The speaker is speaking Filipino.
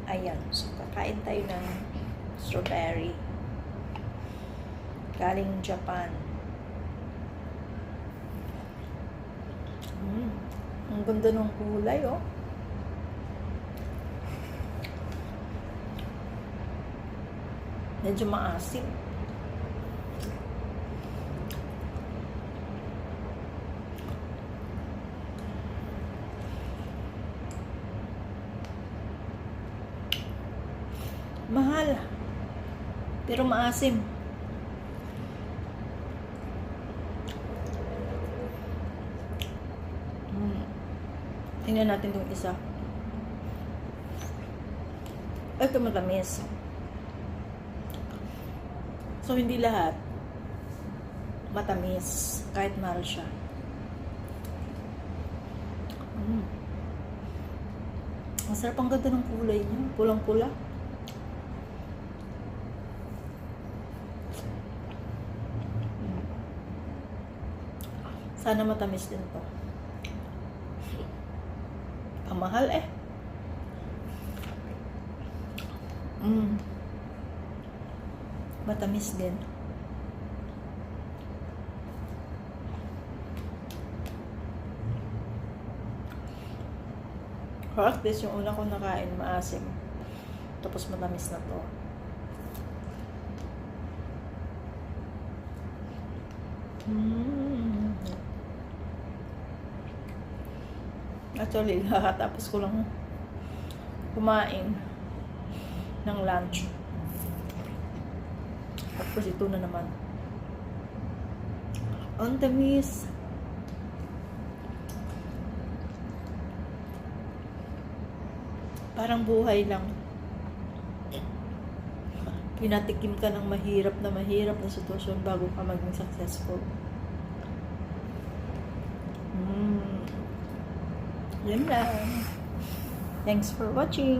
Ayan. So, kakain tayo ng strawberry. Galing Japan. Ang ganda ng kulay, oh. Medyo maasim. Mahal. Pero maasim. Tingnan natin itong isa. Ito matamis. So, hindi lahat matamis. Kahit mahal siya. Ang sarap, ang ganda ng kulay niya. Pulang-pula. Sana matamis din to. Ang mahal eh. Matamis din. Or at least yung una kong nakain, maasim. Tapos matamis na to. Actually, kakatapos ko lang kumain ng lunch. Tapos ito na naman. Ang tamis. Parang buhay lang. Pinatikim ka ng mahirap na sitwasyon bago ka maging successful. Yan lang. Thanks for watching.